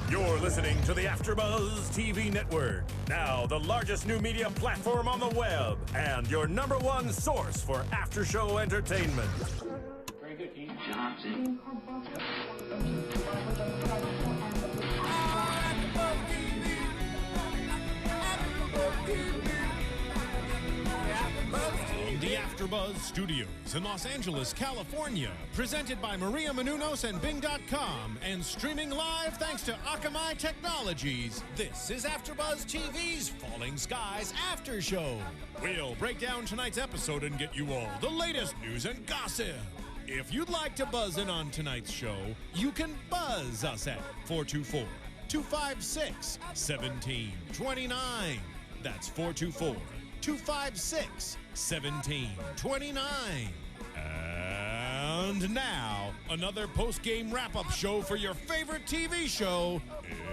You're listening to the AFTERBUZZ TV Network, now the largest new media platform on the web, and your #1 source for after-show entertainment. Very good, Dean Johnson. From the AFTERBUZZ Studios in Los Angeles, California, presented by Maria Menounos and Bing.com, and streaming live thanks to Akamai Technologies, this is AFTERBUZZ TV's Falling Skies After Show. We'll break down tonight's episode and get you all the latest news and gossip. If you'd like to buzz in on tonight's show, you can buzz us at 424-256-1729. That's 424-256-1729. And now, another post-game wrap-up show for your favorite TV show.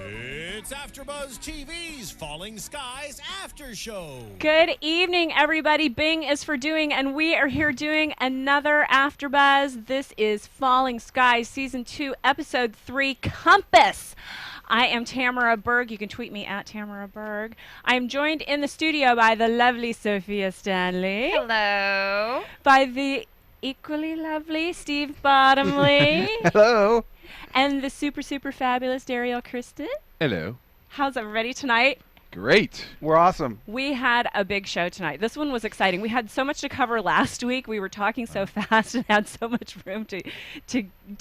It's AFTERBUZZ TV's Falling Skies After Show. Good evening, everybody. Bing is for doing, and we are here doing another AFTERBUZZ. This is Falling Skies, Season 2, Episode 3, Compass. I am Tamara Berg. You can tweet me at Tamara Berg. I am joined in the studio by the lovely Sofia Stanley. Hello. By the equally lovely Steve Bottomley. Hello. And the super, super fabulous Derrial Christon. Hello. How's everybody tonight? Great. We're awesome. We had a big show tonight. This one was exciting. We had so much to cover last week. We were talking so fast and had so much room to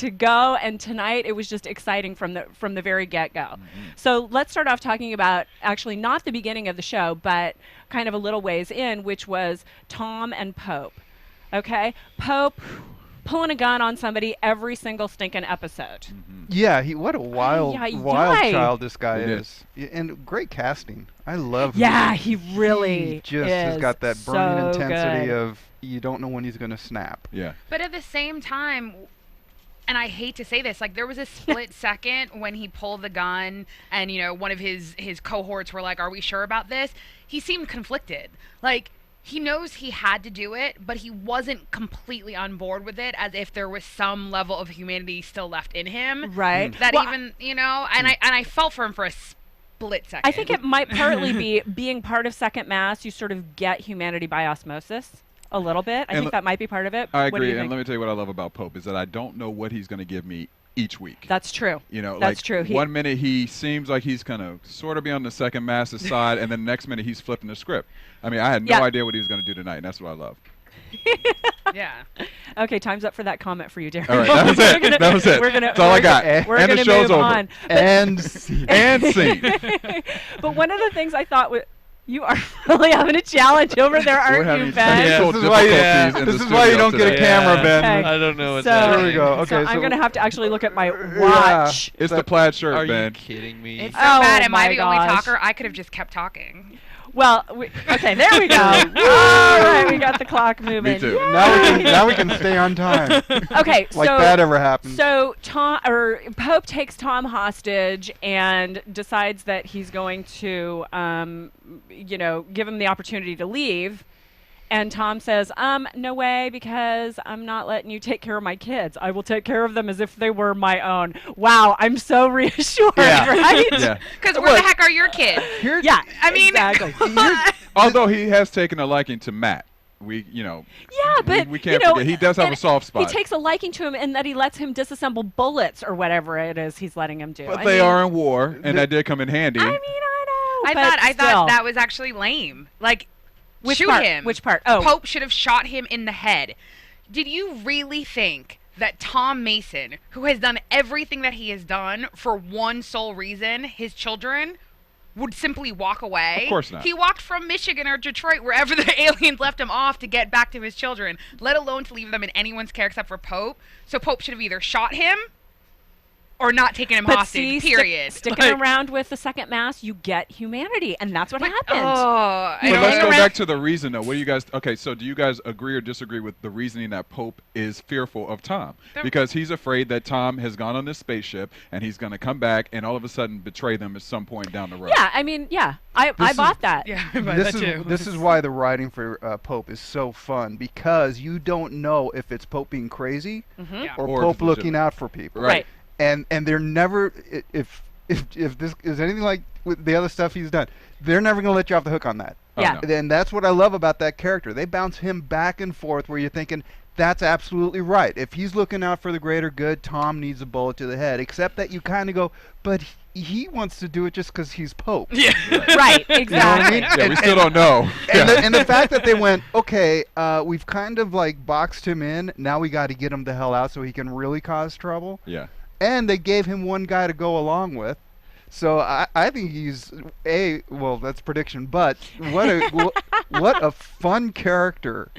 go. And tonight it was just exciting from the very get-go. Mm-hmm. So let's start off talking about actually not the beginning of the show, but kind of a little ways in, which was Tom and Pope. Okay, Pope pulling a gun on somebody every single stinking episode. Mm-hmm. Yeah, what a wild child this guy is. And great casting. I love him. Yeah, he really just has got that burning intensity of you don't know when he's going to snap. Yeah. But at the same time, and I hate to say this, like there was a split second when he pulled the gun and, you know, one of his cohorts were like, are we sure about this? He seemed conflicted. Like, he knows he had to do it, but he wasn't completely on board with it, as if there was some level of humanity still left in him. Right. That even, you know, and I felt for him for a split second. I think it might partly be being part of Second Mass, you sort of get humanity by osmosis a little bit. I think that might be part of it. I agree, and let me tell you what I love about Pope is that I don't know what he's going to give me each week. That's true. You know, that's like true. One minute he seems like he's going to sort of be on the Second Mass's side, and then the next minute he's flipping the script. I mean, I had no idea what he was going to do tonight, and that's what I love. Yeah. Okay, time's up for that comment for you, Derek. All right, that was it. That was it. That's all I got. And the show's over. On. And scene. And scene. But one of the things I thought was, you are really having a challenge over there, aren't you, Ben? Yeah. This is why you don't get a camera, Ben. Okay. I don't know what's happening. There we go. Okay, so I'm going to have to actually look at my watch. It's the plaid shirt, Ben. Are you kidding me? It's so bad. Am I the only talker? I could have just kept talking. Well, okay, there we go. All right, we got the clock moving. Me too. Now we can stay on time. Okay, like that ever happened. So Pope takes Tom hostage and decides that he's going to, give him the opportunity to leave. And Tom says, no way, because I'm not letting you take care of my kids. I will take care of them as if they were my own. Wow, I'm so reassured, right? Yeah. Because where the heck are your kids? I mean, exactly. Although he has taken a liking to Matt. We can't forget. He does have a soft spot. He takes a liking to him in that he lets him disassemble bullets or whatever it is he's letting him do. But they are in war, and that did come in handy. I mean, I know. I thought that was actually lame. Like, shoot him. Which part? Oh. Pope should have shot him in the head. Did you really think that Tom Mason, who has done everything that he has done for one sole reason, his children, would simply walk away? Of course not. He walked from Michigan or Detroit, wherever the aliens left him off, to get back to his children, let alone to leave them in anyone's care except for Pope. So Pope should have either shot him or not taking him hostage, period. Sticking around with the Second Mass, you get humanity, and that's what happened. But let's go back to the reason, though. What do you guys? Okay, so do you guys agree or disagree with the reasoning that Pope is fearful of Tom? Because he's afraid that Tom has gone on this spaceship and he's going to come back and all of a sudden betray them at some point down the road. Yeah, I mean, I bought that. Yeah, I bought that too. This is why the writing for Pope is so fun, because you don't know if it's Pope being crazy or Pope looking out for people. Right. And they're never, if if this is anything like with the other stuff he's done, they're never going to let you off the hook on that. Yeah. Oh, no. And that's what I love about that character. They bounce him back and forth where you're thinking, that's absolutely right. If he's looking out for the greater good, Tom needs a bullet to the head. Except that you kind of go, but he wants to do it just because he's Pope. Yeah. Right, exactly. You know what I mean? Yeah, we still don't know. And the fact that they went, okay, we've kind of like boxed him in. Now we got to get him the hell out so he can really cause trouble. Yeah. And they gave him one guy to go along with. So I think he's well, that's prediction, but what a fun character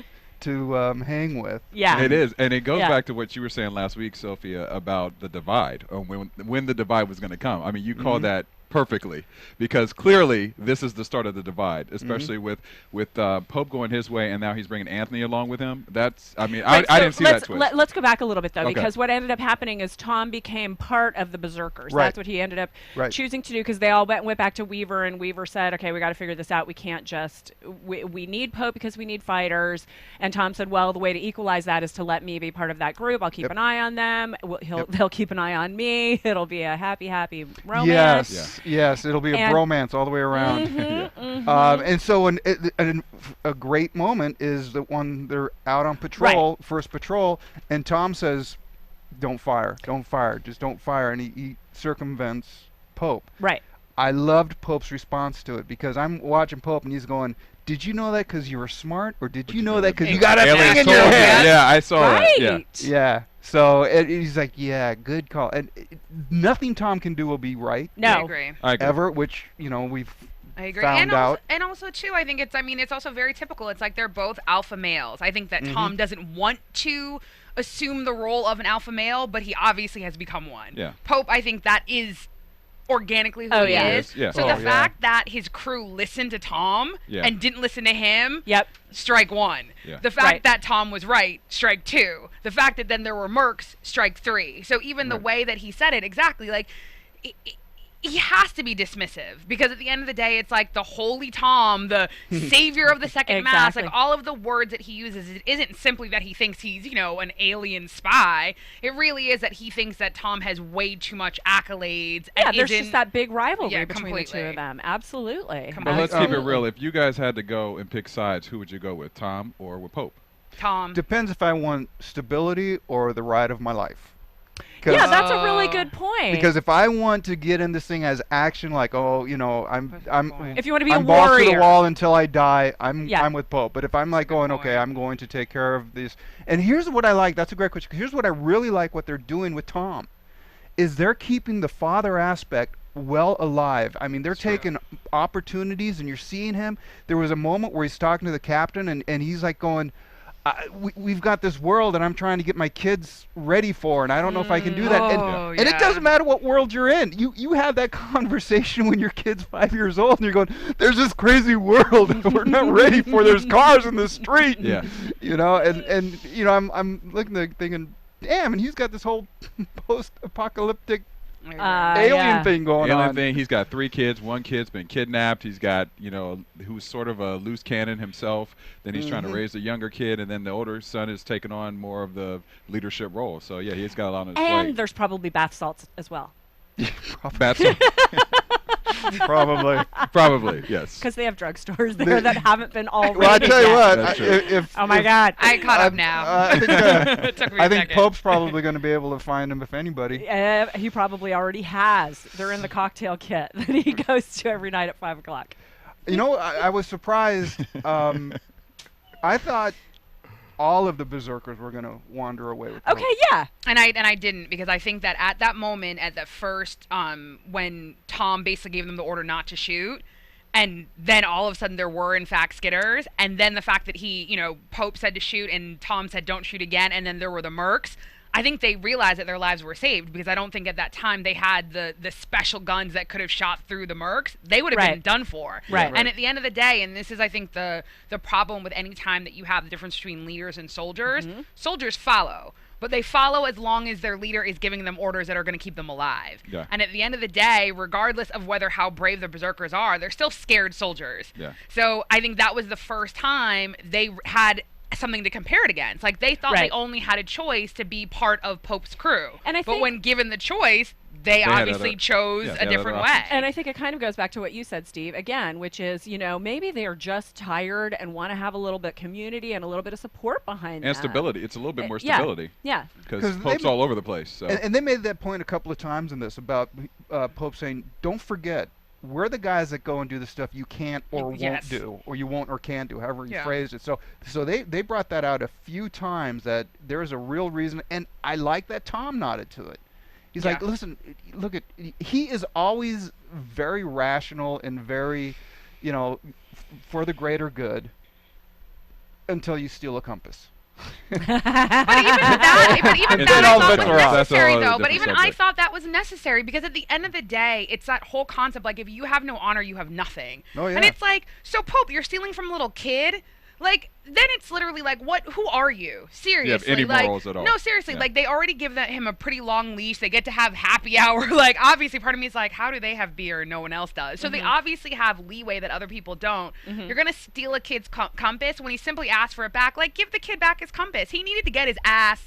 to hang with. Yeah. It is, and it goes Yeah. back to what you were saying last week, Sophia, about the divide, or when the divide was going to come. I mean, you called that perfectly, because clearly this is the start of the divide, especially with Pope going his way, and now he's bringing Anthony along with him. That's, I mean, I didn't see that twist. Let's go back a little bit, though, Okay. because what ended up happening is Tom became part of the Berserkers. Right. That's what he ended up Right. choosing to do, because they all went back to Weaver, and Weaver said, okay, we got to figure this out. We can't just, we need Pope because we need fighters. And Tom said, well, the way to equalize that is to let me be part of that group. I'll keep an eye on them. They'll keep an eye on me. It'll be a happy romance. Yes, it'll be a bromance all the way around. And so a great moment is the one they're out on patrol, first patrol, and Tom says, don't fire, just don't fire, and he circumvents Pope. Right. I loved Pope's response to it, because I'm watching Pope and he's going, did you know that because you were smart, or did you know that because you got a thing in your head? Yeah, I saw that. Yeah. Yeah. So he's like, yeah, good call. And nothing Tom can do will be right. No. I agree. Ever, which, we've I agree. found out. And also, too, I think it's also very typical. It's like they're both alpha males. I think that Tom doesn't want to assume the role of an alpha male, but he obviously has become one. Yeah. Pope, I think that is organically who he is. Yeah. So the fact that his crew listened to Tom and didn't listen to him, strike one. Yeah. The fact that Tom was right, strike two. The fact that then there were mercs, strike three. So even the way that he said it, exactly, like, he has to be dismissive, because at the end of the day, it's like the holy Tom, the savior of the second mass, like all of the words that he uses, it isn't simply that he thinks he's, an alien spy. It really is that he thinks that Tom has way too much accolades. And there's just that big rivalry between completely. the two of them. Absolutely. But let's keep it real. If you guys had to go and pick sides, who would you go with, Tom or with Pope? Tom. Depends if I want stability or the ride of my life. Yeah, that's a really good point. Because if I want to get in this thing as action, like, I'm if you want to be I'm a balls warrior, to the wall until I die, I'm with Pope. But if I'm like going, okay, I'm going to take care of this. And here's what I like. That's a great question. Here's what I really like what they're doing with Tom, is they're keeping the father aspect well alive. I mean, they're taking opportunities, and you're seeing him. There was a moment where he's talking to the captain, and he's like going, we've got this world, and I'm trying to get my kids ready for, and I don't know if I can do that. And it doesn't matter what world you're in. You have that conversation when your kid's 5 years old, and you're going, there's this crazy world and we're not ready for. There's cars in the street. Yeah. I'm looking at thinking, damn, and he's got this whole post-apocalyptic alien thing going on. Alien thing. He's got 3 kids. One kid's been kidnapped. He's got, who's sort of a loose cannon himself. Then he's trying to raise the younger kid, and then the older son is taking on more of the leadership role. So yeah, he's got a lot on his plate. And there's probably bath salts as well. Bath salts. Probably, yes. Because they have drugstores there that haven't been already. Well, I tell you what, oh my God, I caught up now. I think Pope's probably going to be able to find him, if anybody. He probably already has. They're in the cocktail kit that he goes to every night at 5 o'clock. I was surprised. I thought all of the Berserkers were going to wander away with Pope. Okay, yeah. And I didn't, because I think that at that moment, at the first, when Tom basically gave them the order not to shoot, and then all of a sudden there were, in fact, Skitters, and then the fact that Pope said to shoot and Tom said don't shoot again, and then there were the mercs, I think they realized that their lives were saved, because I don't think at that time they had the special guns that could have shot through the mercs. They would have been done for. Right. And at the end of the day, and this is, I think, the problem with any time that you have the difference between leaders and soldiers, soldiers follow. But they follow as long as their leader is giving them orders that are going to keep them alive. Yeah. And at the end of the day, regardless of how brave the Berserkers are, they're still scared soldiers. Yeah. So I think that was the first time they had something to compare it against. Like, they thought they only had a choice to be part of Pope's crew. And but when given the choice, they obviously chose a different way. And I think it kind of goes back to what you said, Steve, again, which is, maybe they're just tired and want to have a little bit of community and a little bit of support behind and stability. It's a little bit more stability. Yeah. Because Pope's all over the place. So. And they made that point a couple of times in this about Pope saying, don't forget, we're the guys that go and do the stuff you can't or won't do, or you won't or can do, however you phrased it. So they brought that out a few times, that there is a real reason, and I like that Tom nodded to it. He's like, listen, look at, he is always very rational and very, for the greater good, until you steal a compass. But even that I thought was necessary, though. But even I thought that was necessary, because at the end of the day, it's that whole concept, like, if you have no honor, you have nothing. Oh, yeah. And it's like, so Pope, you're stealing from a little kid? Like, then it's literally like, who are you? Seriously. You have any morals at all? No, seriously. Like, they already give him a pretty long leash. They get to have happy hour. Like, obviously, part of me is like, how do they have beer and no one else does? So they obviously have leeway that other people don't. You're going to steal a kid's compass when he simply asked for it back. Like, give the kid back his compass. He needed to get his ass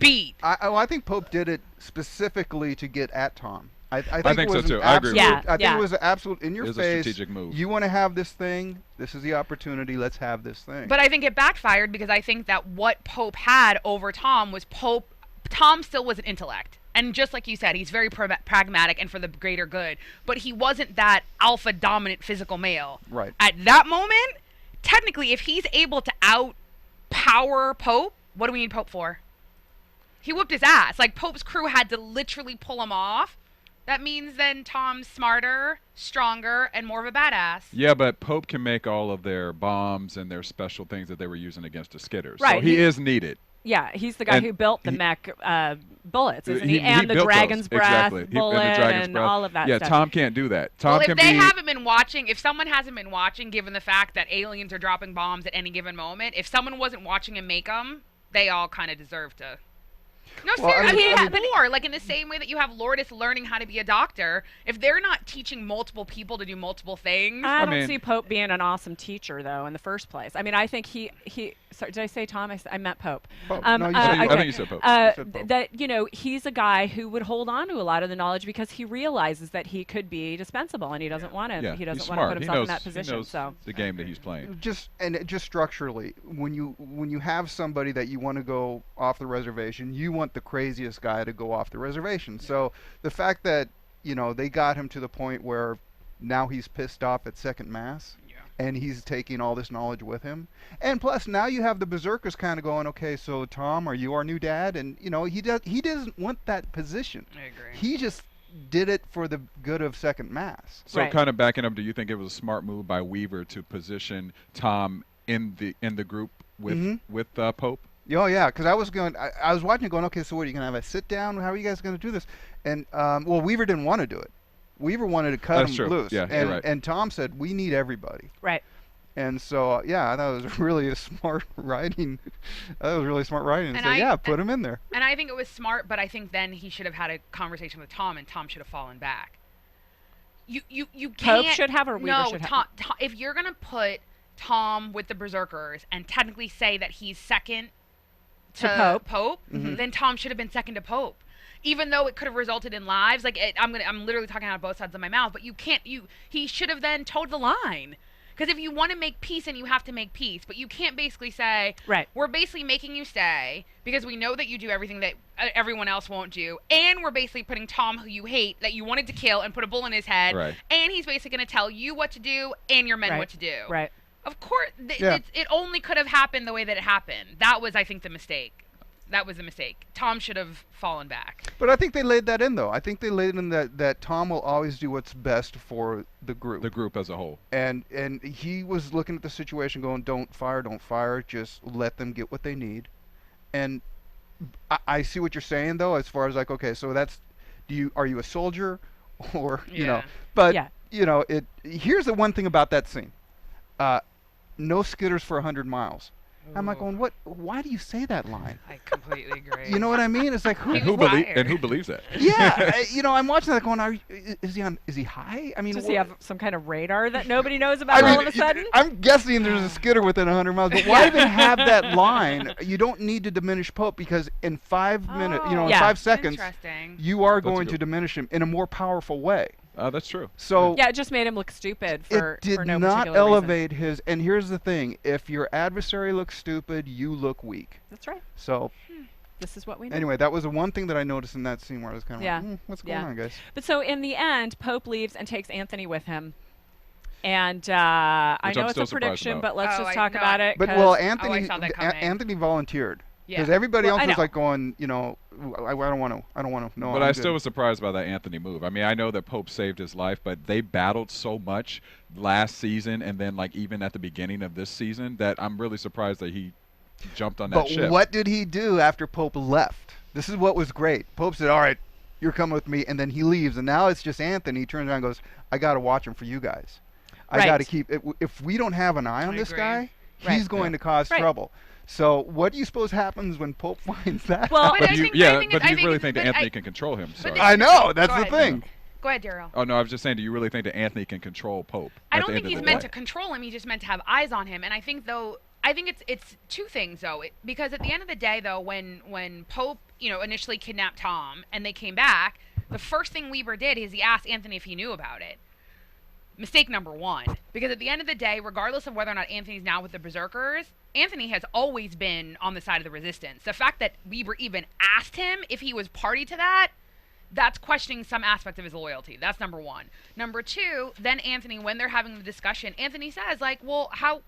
beat. I think Pope did it specifically to get at Tom. I think so too. I agree with you. I think it was an absolute in your face. It was a strategic move. You want to have this thing? This is the opportunity. Let's have this thing. But I think it backfired, because I think that what Pope had over Tom was Tom still was an intellect. And just like you said, he's very pragmatic and for the greater good. But he wasn't that alpha dominant physical male. Right. At that moment, technically, if he's able to outpower Pope, what do we need Pope for? He whooped his ass. Like, Pope's crew had to literally pull him off. That means then Tom's smarter, stronger, and more of a badass. Yeah, but Pope can make all of their bombs and their special things that they were using against the Skitters. Right. So he is needed. Yeah, he's the guy who built the mech bullets, isn't he? And the Dragon's Breath bullet and all of that stuff. Yeah, Tom can't do that. If someone hasn't been watching, given the fact that aliens are dropping bombs at any given moment, if someone wasn't watching him make them, they all kind of deserve to... No, seriously, more. Like, in the same way that you have Lourdes learning how to be a doctor, if they're not teaching multiple people to do multiple things... I don't see Pope being an awesome teacher, though, in the first place. I mean, I think he sorry, did I say Tom? I meant Pope. I think you said Pope. That, he's a guy who would hold on to a lot of the knowledge because he realizes that he could be dispensable, and he doesn't want to. He doesn't want to put himself in that position. He knows the game that he's playing. Just structurally, when you have somebody that you want to go off the reservation, you want the craziest guy to go off the reservation. So the fact that they got him to the point where now he's pissed off at second mass, and he's taking all this knowledge with him, and plus now you have the Berserkers kind of going, okay, so Tom, are you our new dad? And he doesn't want that position. I agree. He just did it for the good of second mass. So kind of backing up, do you think it was a smart move by Weaver to position Tom in the group with Pope? Oh yeah, because I was watching it going, okay, so what, are you gonna have a sit down? How are you guys gonna do this? And Weaver didn't want to do it. Weaver wanted to cut him loose. Yeah, and, you're right. And Tom said, we need everybody. Right. And so I thought it was really a smart writing. That was really smart writing. And put him in there. And I think it was smart, but I think then he should have had a conversation with Tom, and Tom should have fallen back. You can't. Pope should have, or Weaver should have. If you're gonna put Tom with the Berserkers and technically say that he's second to Pope, then Tom should have been second to Pope, even though it could have resulted in lives. Like, I'm literally talking out of both sides of my mouth, but he should have then towed the line. Because if you want to make peace, and you have to make peace, but you can't basically say, we're basically making you stay because we know that you do everything that everyone else won't do, and we're basically putting Tom, who you hate, that you wanted to kill, and put a bullet in his head, and he's basically going to tell you what to do and your men what to do. Right. Of course, it only could have happened the way that it happened. That was, I think, the mistake. That was the mistake. Tom should have fallen back. But I think they laid that in, though. I think they laid in that Tom will always do what's best for the group. The group as a whole. And he was looking at the situation going, don't fire, just let them get what they need. And I see what you're saying, though, as far as like, okay, so are you a soldier? Or, but, here's the one thing about that scene. No Skitters for 100 miles. I'm like going, what? Why do you say that line? I completely agree. You know what I mean? It's like who who believes that? Yeah, I'm watching that going, is he high? I mean, does he have some kind of radar that nobody knows about all of a sudden? I'm guessing there's a Skitter within 100 miles, but why even have that line? You don't need to diminish Pope because in 5 minutes, in 5 seconds, you are going to diminish him in a more powerful way. That's true. So yeah, it just made him look stupid for it did no not particular elevate reason. his. And here's the thing: if your adversary looks stupid, you look weak. That's right. So this is what we know. Anyway, that was the one thing that I noticed in that scene where I was kind of like, what's going on, guys? But so in the end, Pope leaves and takes Anthony with him. And I know it's a prediction, but let's just talk about it. But Anthony volunteered. Because everybody else was like going, I don't want to. No, but I still was surprised by that Anthony move. I mean, I know that Pope saved his life, but they battled so much last season and then like even at the beginning of this season that I'm really surprised that he jumped on that ship. But what did he do after Pope left? This is what was great. Pope said, all right, you're coming with me, and then he leaves, and now it's just Anthony. He turns around and goes, I got to watch him for you guys. I got to keep it. If we don't have an eye on this guy, he's going to cause trouble. So what do you suppose happens when Pope finds that? Well, but do you really think that Anthony can control him? Sorry. I know. That's the thing. Go ahead, Derrial. Oh, no, I was just saying, do you really think that Anthony can control Pope? I don't think he's meant to control him. He's just meant to have eyes on him. And I think, it's two things, though. Because at the end of the day, though, when Pope, initially kidnapped Tom and they came back, the first thing Weber did is he asked Anthony if he knew about it. Mistake number one. Because at the end of the day, regardless of whether or not Anthony's now with the Berserkers, Anthony has always been on the side of the resistance. The fact that Weber even asked him if he was party to that, that's questioning some aspect of his loyalty. That's number one. Number two, then Anthony, when they're having the discussion, Anthony says, like, well, how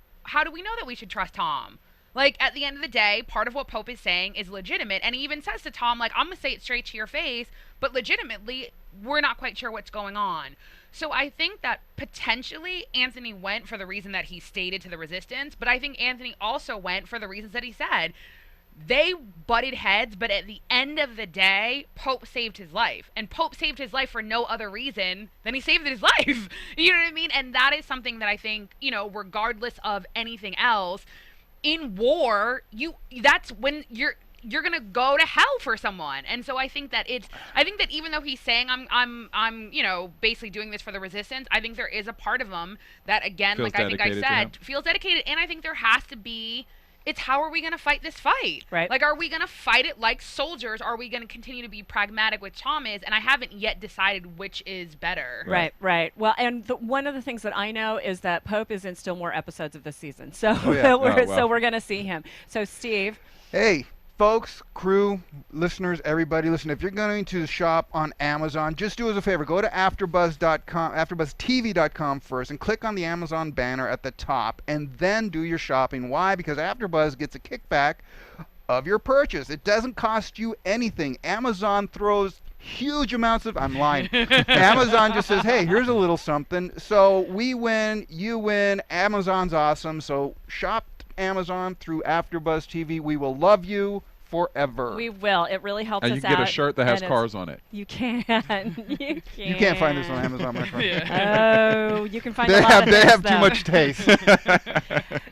do we know that we should trust Tom? Like, at the end of the day, part of what Pope is saying is legitimate. And he even says to Tom, like, I'm going to say it straight to your face, but legitimately, we're not quite sure what's going on. So I think that potentially Anthony went for the reason that he stated to the resistance, but I think Anthony also went for the reasons that he said. They butted heads, but at the end of the day, Pope saved his life. And Pope saved his life for no other reason than he saved his life. You know what I mean? And that is something that I think, regardless of anything else, in war, that's when you're going to go to hell for someone. And so I think that even though he's saying I'm basically doing this for the resistance, I think there is a part of him that, again, feels like I think I said, feels dedicated. And I think there has to be, it's how are we going to fight this fight? Right. Like, are we going to fight it like soldiers? Or are we going to continue to be pragmatic, which Tom is? And I haven't yet decided which is better. Right. Well, and one of the things that I know is that Pope is in still more episodes of this season. So, so we're going to see him. So, Steve. Hey. Folks, crew, listeners, everybody, listen, if you're going to shop on Amazon, just do us a favor. Go to AFTERBUZZ.com, AFTERBUZZTV.com first, and click on the Amazon banner at the top, and then do your shopping. Why? Because AFTERBUZZ gets a kickback of your purchase. It doesn't cost you anything. Amazon throws huge amounts of... I'm lying. Amazon just says, hey, here's a little something. So we win, you win, Amazon's awesome. So shop Amazon through AFTERBUZZ TV. We will love you forever. We will. It really helps us out. And you can get a shirt that has cars on it. You can. You can't find this on Amazon, my friend. Oh, you can find a lot of things, They have too much taste.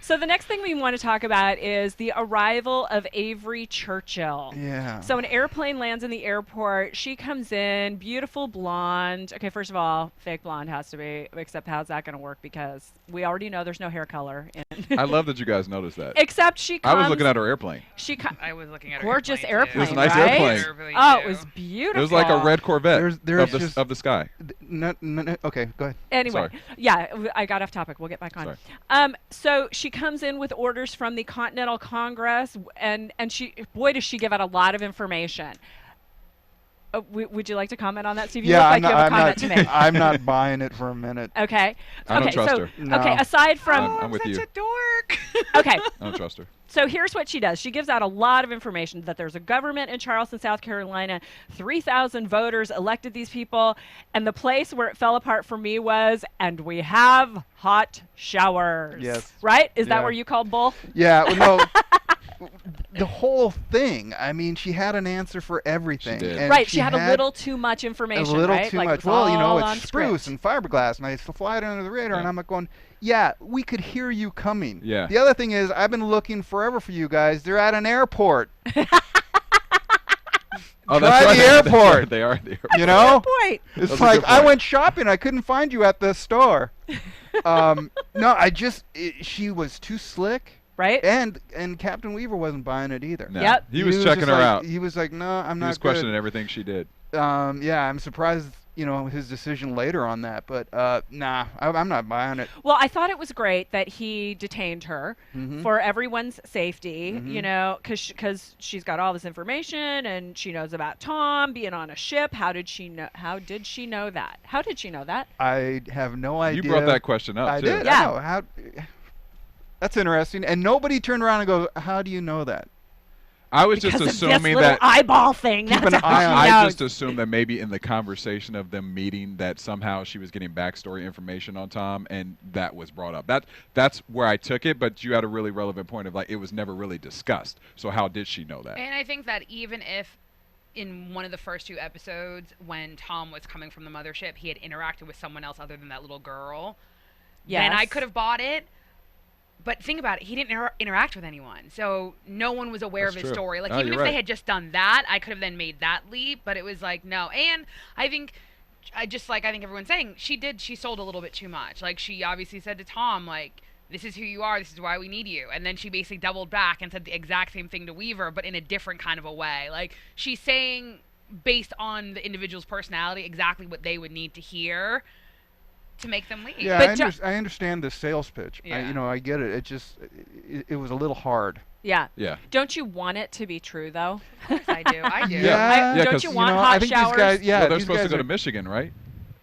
So the next thing we want to talk about is the arrival of Avery Churchill. Yeah. So an airplane lands in the airport. She comes in, beautiful blonde. Okay, first of all, fake blonde has to be, except how's that going to work? Because we already know there's no hair color in. I love that you guys noticed that. Except she comes. I was looking at her airplane. I was looking at her gorgeous airplane. It was a nice right? airplane. Oh, it was beautiful. It was like a red Corvette of the sky. No, okay, go ahead. Anyway, Sorry. yeah, I got off topic. We'll get back on. Sorry. So she comes in with orders from the Continental Congress, and she, boy, does she give out a lot of information. Would you like to comment on that, Steve? You look like you have a comment to make. I'm not buying it for a minute. Okay. I don't trust her. No. Okay, aside from... I'm with you. Such a dork. Okay. I don't trust her. So here's what she does. She gives out a lot of information that there's a government in Charleston, South Carolina. 3,000 voters elected these people. And the place where it fell apart for me was, and we have hot showers. Yes. Right? Is that where you called bull? Yeah. Well, no. the whole thing. I mean, she had an answer for everything. She did. And Right, she had a little too much information. A little right? too like much. It was Well, all it's spruce and fiberglass, and I fly it under the radar, and I'm like going, yeah, we could hear you coming. Yeah. The other thing is, I've been looking forever for you guys. They're at an airport. Oh, Try the airport. They are at the airport. You know? Point. It's That's a like good I point. went shopping. I couldn't find you at the store. No, she was too slick. Right? And Captain Weaver wasn't buying it either. No. Yep. He was checking just her like- out. He was like, no, I'm He not was good. questioning everything she did. Yeah, I'm surprised, his decision later on that. But nah, I'm not buying it. Well, I thought it was great that he detained her for everyone's safety, because she's got all this information and she knows about Tom being on a ship. How did she know that? How did she know that? I have no idea. You brought that question up, I too. did. Yeah. I know. How? That's interesting. And nobody turned around and goes, "How do you know that?" I was Because just of this assuming little that. eyeball thing. Keep That's an how eye she on- I knows. just assumed that maybe in the conversation of them meeting that somehow she was getting backstory information on Tom, and that was brought up. That's where I took it, but you had a really relevant point of it was never really discussed. So how did she know that? And I think that even if in one of the first 2 episodes when Tom was coming from the mothership, he had interacted with someone else other than that little girl, then I Yes. could have bought it. But think about it. He didn't interact with anyone. So no one was aware That's of his true. story. Like, No, even if you're they right. had just done that, I could have then made that leap. But it was like, no. And I think, I think everyone's saying, she sold a little bit too much. Like, she obviously said to Tom, like, this is who you are. This is why we need you. And then she basically doubled back and said the exact same thing to Weaver, but in a different kind of a way. Like, she's saying, based on the individual's personality, exactly what they would need to hear to make them leave. Yeah, But I understand the sales pitch. Yeah. I get it. It just it was a little hard. Yeah. Yeah. Don't you want it to be true, though? Of course I do. I do. Yeah. Yeah, Don't 'cause, you you want I hot think showers? these guys. Yeah, Well, they're these supposed to guys go to are- Michigan, right?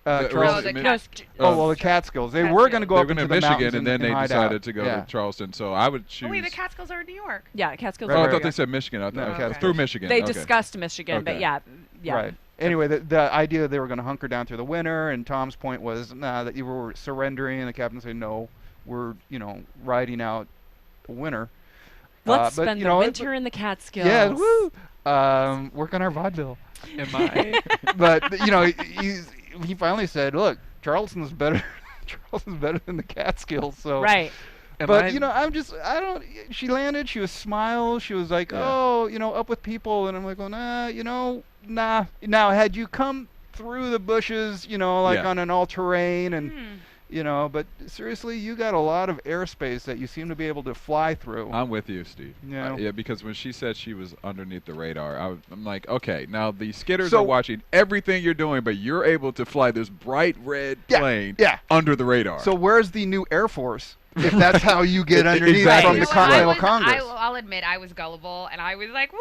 Charles- No, the No, Catskills. well, the Catskills. They were going to go They up were into going the to mountains Michigan, and then they hide decided out. to go Yeah. to Charleston. So I would choose. Oh, wait, the Catskills are in New York. Yeah, Catskills. Oh, I are- thought they said Michigan. I thought No, okay. through Michigan. They okay. discussed Michigan, but Okay. yeah. Right. Anyway, the idea they were going to hunker down through the winter, and Tom's point was, that you were surrendering, and the captain said, no, we're, riding out the winter. Let's but, spend the winter in the Catskills. Yeah, woo! Work on our vaudeville. Am I? But, he finally said, look, Charleston's better than the Catskills, so. Right. But she landed, she was smile, she was like, Yeah. up with people, and I'm like, nah. Now, had you come through the bushes, Yeah. on an all-terrain, and, but seriously, you got a lot of airspace that you seem to be able to fly through. I'm with you, Steve. Yeah. Yeah, because when she said she was underneath the radar, I'm like, okay, now the Skitters So- are watching everything you're doing, but you're able to fly this bright red Yeah, plane yeah. under the radar. So where's the new Air Force, if that's how you get underneath Exactly. from You the know what, Continental I Congress? will admit I was gullible, and I was like, woo,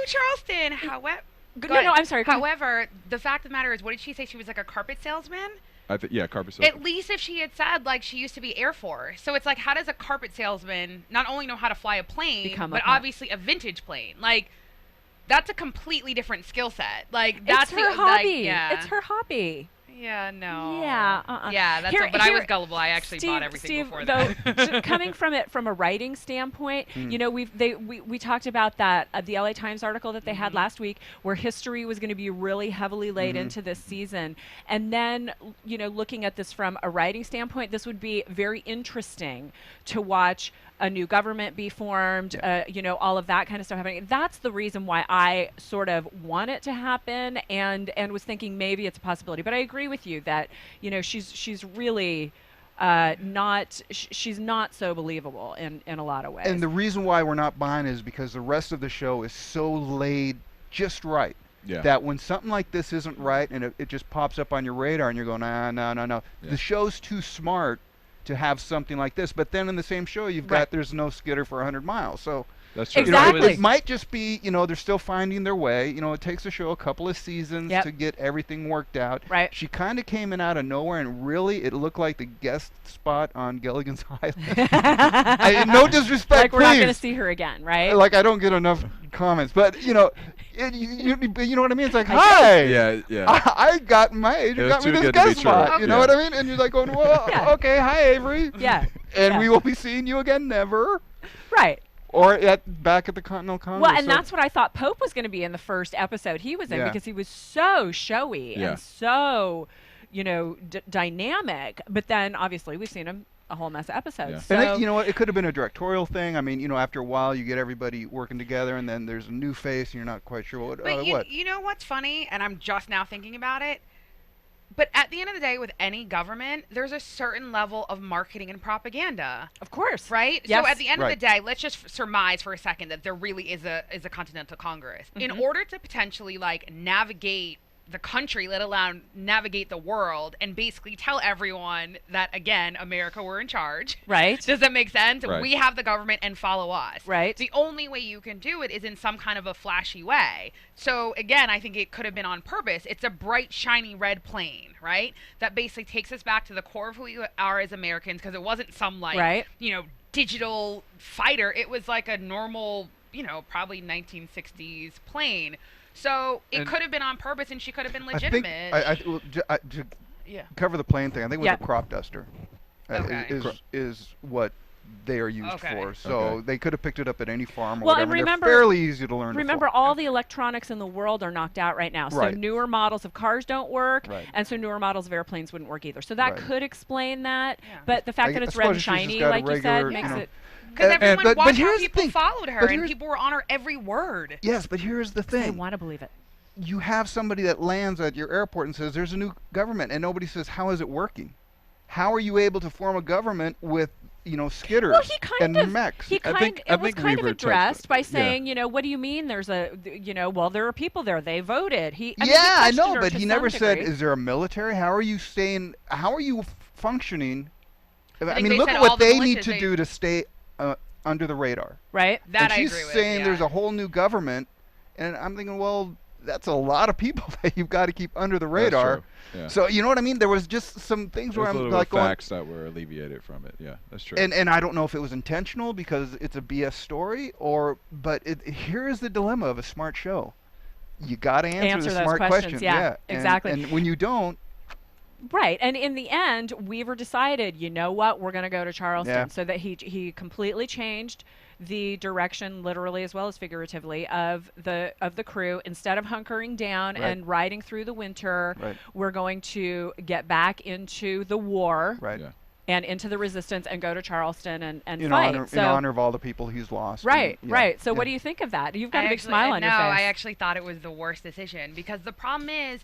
Charleston. However, No, I'm sorry. go ahead. However, the fact of the matter is, what did she say? She was like a carpet salesman? Carpet salesman. At least if she had said, like, she used to be Air Force. So it's like, how does a carpet salesman not only know how to fly a plane, Become a but pilot. obviously a vintage plane? Like, that's a completely different skill set. Like, that's It's her the, hobby. Like, yeah. It's her hobby. Yeah, no. Yeah, Yeah, that's Here- but I was here- gullible. I actually bought everything Steve, before though, that. coming from it from a writing standpoint, we talked about that the LA Times article that they had last week, where history was going to be really heavily laid into this season, and then looking at this from a writing standpoint, this would be very interesting to watch a new government be formed, all of that kind of stuff happening. That's the reason why I sort of want it to happen, and was thinking maybe it's a possibility. But I agree with you that she's really she's not so believable in a lot of ways. And the reason why we're not buying is because the rest of the show is so laid just right. Yeah. That when something like this isn't right and it just pops up on your radar and you're going, no. Yeah. The show's too smart to have something like this. But then in the same show, you've got there's no Skitter for 100 miles. So That's true. Exactly. it might just be, they're still finding their way. It takes a show a couple of seasons to get everything worked out. Right. She kind of came in out of nowhere, and really, it looked like the guest spot on Gilligan's Island. No disrespect, like we're not going to please. see her again, right? Like, I don't get enough comments, but you know what I mean? It's like, hi. Yeah. I got my age. It You was got me too this good to be guest true. spot. You know Yeah. what I mean? And you're like going, well, Yeah. okay, hi, Avery. Yeah. And Yeah. we will be seeing you again, never. Right. Or back at the Continental Congress. Well, and that's what I thought Pope was going to be in the first episode he was in, because he was so showy and so, dynamic. But then, obviously, we've seen him a whole mess of episodes. Yeah. So and you know what? It could have been a directorial thing. I mean, after a while, you get everybody working together, and then there's a new face, and you're not quite sure what. But you know what's funny? And I'm just now thinking about it. But at the end of the day, with any government, there's a certain level of marketing and propaganda. Of course. Right? Yes. So at the end of the day, let's just surmise for a second that there really is a Continental Congress. In order to potentially, navigate the country, let alone navigate the world, and basically tell everyone that, again, America, we're in charge. Right. Does that make sense? Right. We have the government and follow us. Right. The only way you can do it is in some kind of a flashy way. So, again, I think it could have been on purpose. It's a bright, shiny red plane, right? That basically takes us back to the core of who we are as Americans, because it wasn't some, digital fighter. It was like a normal, probably 1960s plane. So it could have been on purpose, and she could have been legitimate. To cover the plane thing, I think it was a crop duster. Is what they are used for. So they could have picked it up at any farm or whatever. And remember, they're fairly easy to learn. Remember, all the electronics in the world are knocked out right now. So newer models of cars don't work, and so newer models of airplanes wouldn't work either. So that could explain that. Yeah. But the fact that it's red and shiny, like you said, makes it. Because everyone watched how people followed her, and people were on her every word. Yes, but here's the thing. I want to believe it. You have somebody that lands at your airport and says, there's a new government, and nobody says, how is it working? How are you able to form a government with, Skitters and mechs? He it was kind of addressed by saying, what do you mean there's a, well, there are people there. They voted. I know, but he never said, is there a military? How are you functioning? I mean, look at what they need to do to stay under the radar. Right. That I agree with. She's saying there's a whole new government, and I'm thinking, well, that's a lot of people that you've got to keep under the radar. That's true. Yeah. So you know what I mean? There was just some things where I'm like going, facts that were alleviated from it. Yeah, that's true. And I don't know if it was intentional because it's a BS story, but here is the dilemma of a smart show. You got to answer the smart questions. Yeah, exactly. And when you don't. Right, and in the end, Weaver decided, you know what, we're going to go to Charleston, so that he completely changed the direction, literally as well as figuratively, of the crew. Instead of hunkering down and riding through the winter, we're going to get back into the war and into the resistance and go to Charleston and fight. In honor of all the people he's lost. Right. So what do you think of that? You've got a big smile on your face. No, I actually thought it was the worst decision, because the problem is,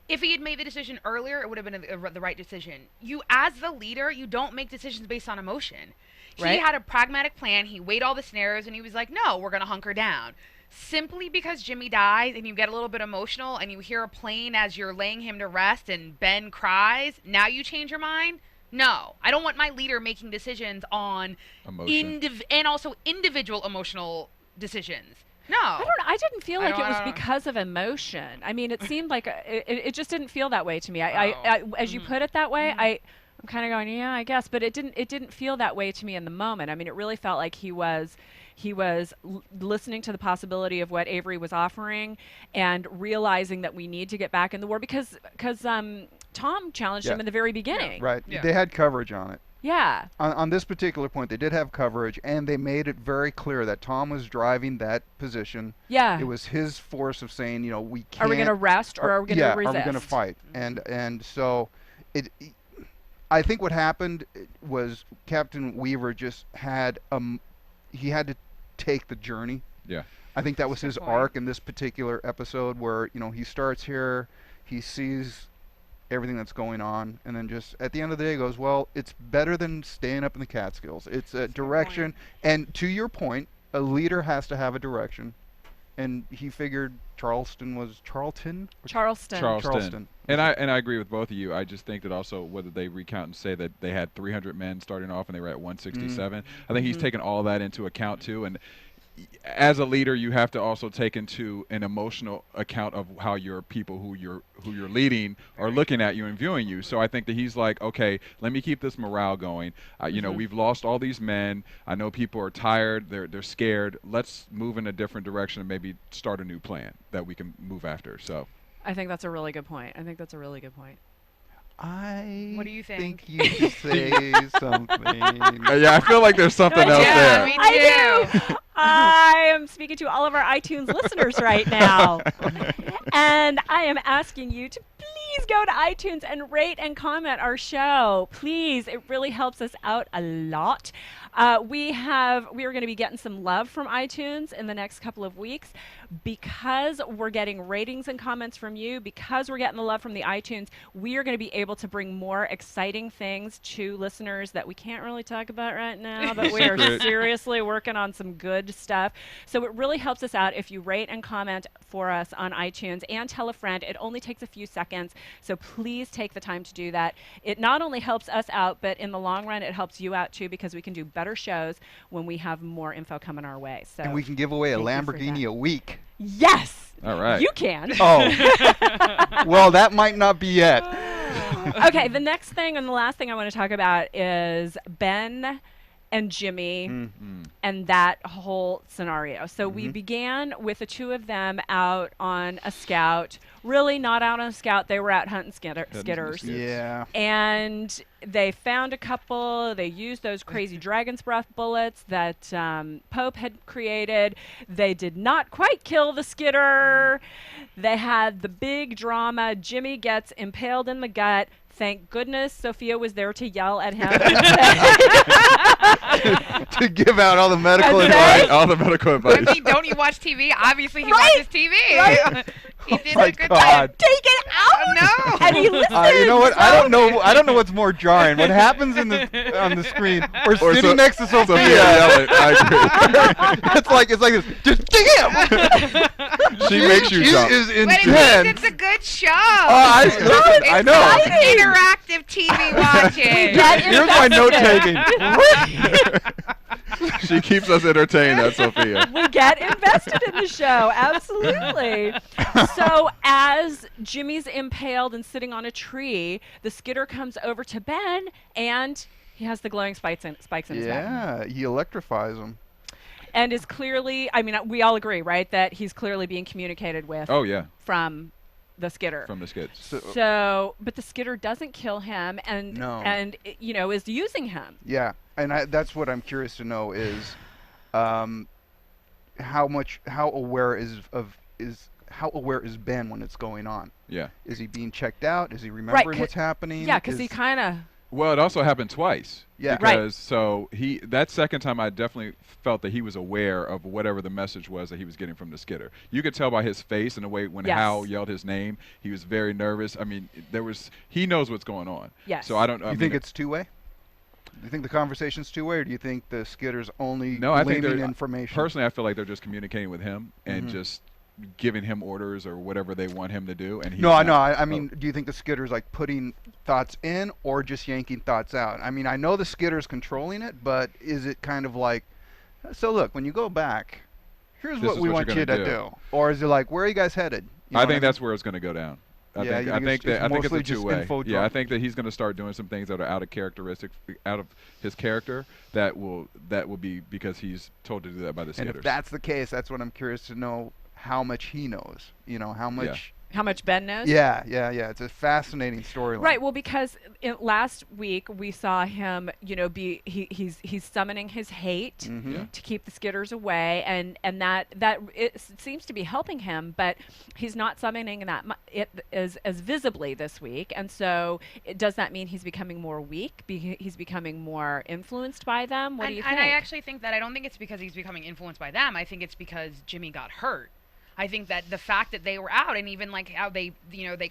if he had made the decision earlier, it would have been the right decision. You, as the leader, you don't make decisions based on emotion. He had a pragmatic plan. He weighed all the scenarios, and he was like, no, we're going to hunker down. Simply because Jimmy dies and you get a little bit emotional and you hear a plane as you're laying him to rest and Ben cries, now you change your mind? No. I don't want my leader making decisions on and also individual emotional decisions. No. I didn't feel like it was because of emotion. I mean, it seemed like it just didn't feel that way to me. As you put it that way, I'm kind of going, yeah, I guess, but it didn't feel that way to me in the moment. I mean, it really felt like he was listening to the possibility of what Avery was offering and realizing that we need to get back in the war because Tom challenged him in the very beginning. Right. Yeah. They had coverage on it. Yeah. On this particular point, they did have coverage, and they made it very clear that Tom was driving that position. Yeah. It was his force of saying, we can't. Are we going to rest or are we going to resist? Are we going to fight? And so I think what happened was Captain Weaver just had he had to take the journey. Yeah. I think that was his arc in this particular episode where, he starts here, he sees everything that's going on, and then just at the end of the day goes, well, it's better than staying up in the Catskills. It's a direction, and to your point, a leader has to have a direction, and he figured Charleston. And I agree with both of you. I just think that also whether they recount and say that they had 300 men starting off and they were at 167, I think he's taken all that into account too. And as a leader, you have to also take into an emotional account of how your people who you're leading are looking at you and viewing you. So I think that he's like, okay, let me keep this morale going. We've lost all these men. I know people are tired. They're scared. Let's move in a different direction and maybe start a new plan that we can move after. So I think that's a really good point. What do you think? You should say something. Yeah, I feel like there's something else there. Me too. I do. I am speaking to all of our iTunes listeners right now. And I am asking you to please go to iTunes and rate and comment our show. Please, it really helps us out a lot. We are going to be getting some love from iTunes in the next couple of weeks because we're getting ratings and comments from you, because we're getting the love from the iTunes. We are going to be able to bring more exciting things to listeners that we can't really talk about right now, but we are seriously working on some good stuff. So it really helps us out if you rate and comment for us on iTunes and tell a friend. It only takes a few seconds, so please take the time to do that. It not only helps us out, but in the long run, it helps you out too, because we can do better shows when we have more info coming our way. So and we can give away a Lamborghini a week. Yes. All right. You can. Oh. Well, that might not be yet. Okay, the next thing and the last thing I want to talk about is Ben and Jimmy and that whole scenario. So we began with the two of them out on a scout. Really not out on a scout. They were out hunting skitters. Yeah. And they found a couple. They used those crazy dragon's breath bullets that Pope had created. They did not quite kill the skitter. They had the big drama. Jimmy gets impaled in the gut. Thank goodness Sofia was there to yell at him. To give out all the medical advice. All the medical advice. I mean, don't you watch TV? Obviously, he watches TV. Right. He did My a good God. job. Take it out. No. And he listened. You know what? I don't know what's more jarring. What happens on the screen, or sitting next to Sophia. Yelling. I agree. it's like this. Just damn. She makes you jump. Is But it means intense. it's a good show. I know. It's interactive TV watching. Here's my note taking. She keeps us entertained, that's Sophia. We get invested in the show, absolutely. So as Jimmy's impaled and sitting on a tree, the skitter comes over to Ben, and he has the glowing spikes in his back. Yeah, he electrifies him. And is clearly, I mean, we all agree, right, that he's clearly being communicated with. Oh, yeah. From the skitter. From the skits. So, but the skitter doesn't kill him, and is using him. Yeah, and that's what I'm curious to know is, how aware is Ben when it's going on? Yeah. Is he being checked out? Is he remembering what's happening? Yeah, because he kind of. Well, it also happened twice. Yeah. Because so that second time I definitely felt that he was aware of whatever the message was that he was getting from the skitter. You could tell by his face and the way when Hal yelled his name, he was very nervous. I mean, he knows what's going on. Yes. So I don't. You think it's two-way? Do you think the conversation's two-way, or do you think the skitter's only gleaming information? Personally, I feel like they're just communicating with him and just giving him orders or whatever they want him to do. And I mean, do you think the skitter's like putting thoughts in or just yanking thoughts out? I mean, I know the skitter's controlling it, but is it kind of like, so look, when you go back, here's what we want you to do. Or is it like, where are you guys headed? I think that's where it's going to go down. I think it's a two-way. Yeah, I think that he's going to start doing some things that are out of his character that will be because he's told to do that by the skitters. And if that's the case, that's what I'm curious to know. How much he knows, how much. How much Ben knows? Yeah. It's a fascinating storyline. Right. Well, because last week we saw him, he's summoning his hate to keep the skitters away, and that it seems to be helping him, but he's not summoning it as visibly this week, and so does that mean he's becoming more weak? He's becoming more influenced by them? What do you think? And I actually think that I don't think it's because he's becoming influenced by them. I think it's because Jimmy got hurt. I think that the fact that they were out and even like how they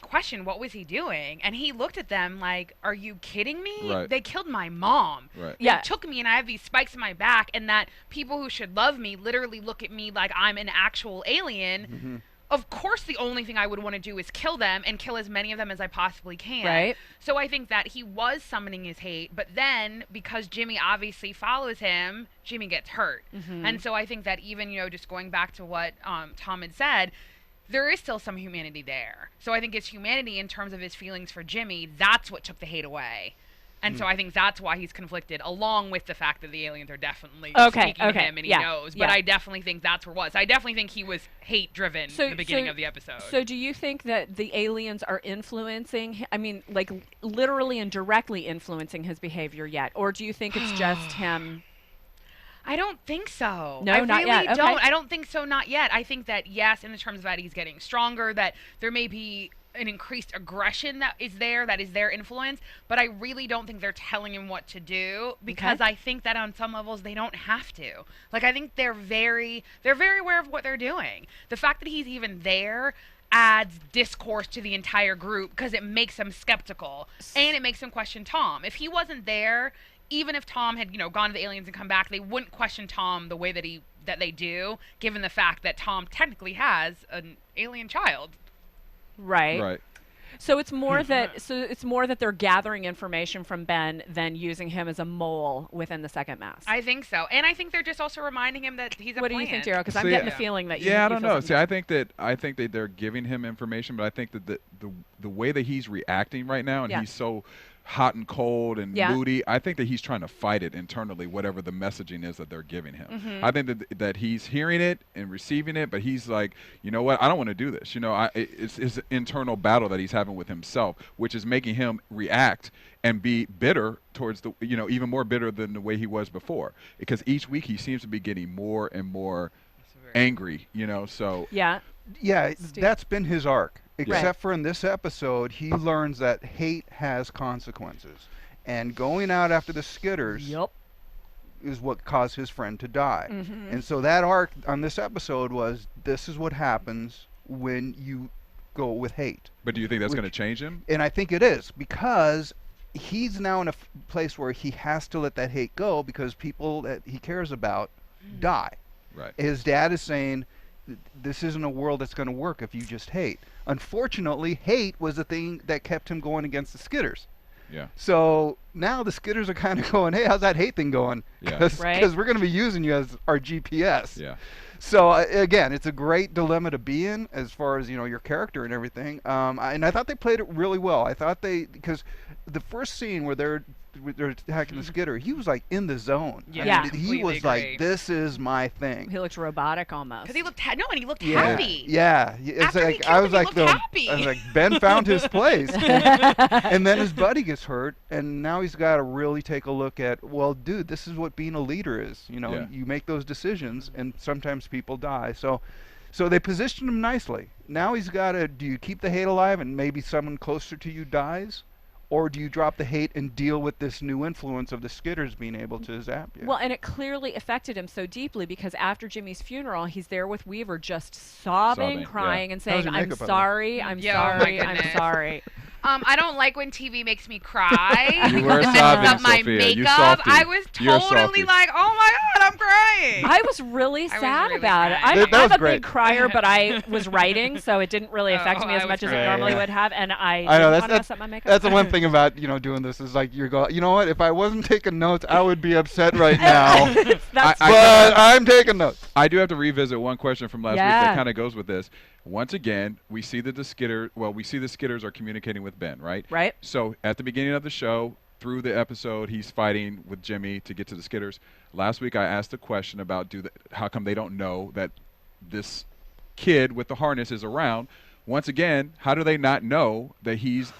questioned what was he doing, and he looked at them like, are you kidding me? Right. They killed my mom. Right. They took me and I have these spikes in my back, and that people who should love me literally look at me like I'm an actual alien. Of course, the only thing I would want to do is kill them and kill as many of them as I possibly can. Right. So I think that he was summoning his hate, but then because Jimmy obviously follows him, Jimmy gets hurt. And so I think that even, just going back to what Tom had said, there is still some humanity there. So I think it's humanity in terms of his feelings for Jimmy. That's what took the hate away. And so I think that's why he's conflicted, along with the fact that the aliens are definitely speaking to him and he knows. But I definitely think that's where it was. I definitely think he was hate-driven in the beginning of the episode. So do you think that the aliens are influencing, I mean, like literally and directly influencing his behavior yet? Or do you think it's just him? I don't think so. No, I not really yet. don't. Okay. I don't think so, not yet. I think that, yes, in the terms of that he's getting stronger, that there may be an increased aggression that is their influence, but I really don't think they're telling him what to do, because I think that on some levels they don't have to. Like, I think they're very aware of what they're doing. The fact that he's even there adds discourse to the entire group because it makes them skeptical and it makes them question Tom. If he wasn't there, even if Tom had, gone to the aliens and come back, they wouldn't question Tom the way that they do, given the fact that Tom technically has an alien child. Right. So it's more that they're gathering information from Ben than using him as a mole within the second mass. I think so, and I think they're just also reminding him that he's a What do you think, Derrial? Because I'm getting the feeling that I don't know. See, I think that they're giving him information, but I think that the way that he's reacting right now, and he's so hot and cold and moody, I think that he's trying to fight it internally, whatever the messaging is that they're giving him. I think that he's hearing it and receiving it, but he's like, you know what, I don't want to do this. It's his internal battle that he's having with himself, which is making him react and be bitter towards even more bitter than the way he was before. Because each week he seems to be getting more and more angry, so. Yeah, that's been his arc. Except for in this episode, he learns that hate has consequences. And going out after the Skitters is what caused his friend to die. And so that arc on this episode was, this is what happens when you go with hate. But do you think that's going to change him? And I think it is, because he's now in a place where he has to let that hate go because people that he cares about die. Right. His dad is saying, this isn't a world that's going to work if you just hate. Unfortunately, hate was the thing that kept him going against the Skitters. Yeah. So now the Skitters are kind of going, hey, how's that hate thing going? Because we're going to be using you as our GPS. Yeah. So again, it's a great dilemma to be in as far as your character and everything. And I thought they played it really well. I thought because the first scene where they're attacking the Skitter, he was like in the zone. Yeah, he was like, this is my thing. He looked robotic almost. Because he looked and he looked happy. Yeah, it's After like I was like, Ben found his place, and then his buddy gets hurt, and now he's got to really take a look at, well, dude, this is what being a leader is. You make those decisions, and sometimes people die. So they positioned him nicely. Now he's got to, do you keep the hate alive and maybe someone closer to you dies? Or do you drop the hate and deal with this new influence of the Skitters being able to zap you? Well, and it clearly affected him so deeply because after Jimmy's funeral, he's there with Weaver just sobbing, crying, and saying, I'm sorry, I'm sorry, I'm sorry. I don't like when TV makes me cry. You were it messes sobbing, up my Sophia. makeup. I was totally like, oh my God, I'm crying. I was really sad really about it. I'm a big crier, but I was writing, so it didn't really affect me as much as it normally would have, and I didn't want to mess up my makeup. That's the one thing about doing this is like you know what? If I wasn't taking notes, I would be upset right now. But I'm taking notes. I do have to revisit one question from last week that kind of goes with this. Once again, we see that the Skitters are communicating with Ben, right? Right. So at the beginning of the show, through the episode, he's fighting with Jimmy to get to the Skitters. Last week, I asked a question about how come they don't know that this kid with the harness is around. Once again, how do they not know that he's